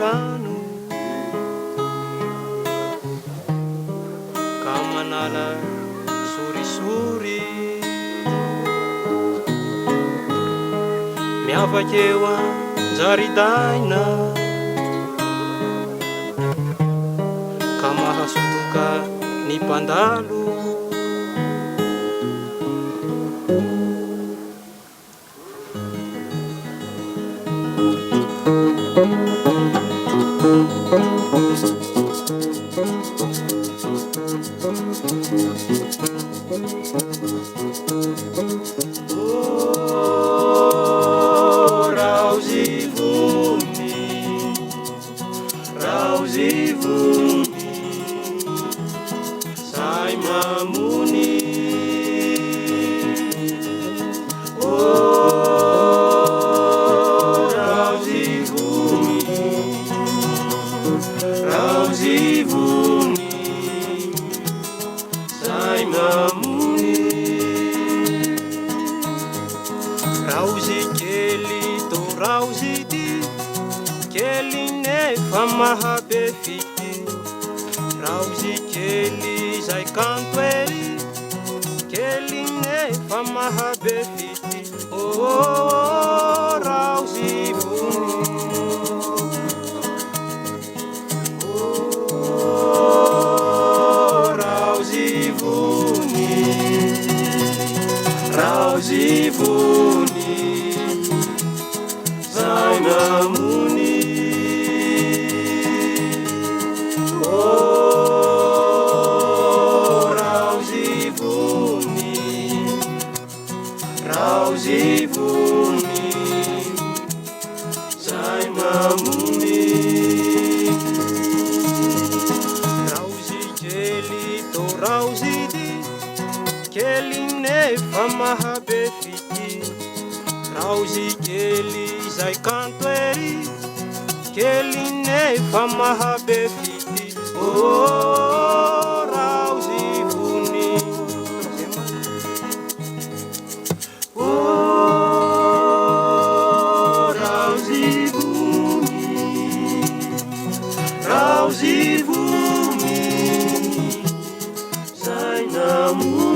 rano ka manala sorisori miavaky eo anjaridaina ka mahasotoka ny mpandalo rauzivuni sai mamuni rauzivuni sai mamuni rauzi kely to rauzity kely nefa mahabe fity rauzi kely zay kanto ery kely nefa mahabe fity rauzivuni rauzivuni rauzivuni zay mamuni rauzivuni zay mamuni rauzi kely to rauzity kely nefa mahabe fity rauzi kely zay kanto ery kely nefa mahabe fity rauzivuni rauzivuni zay namuni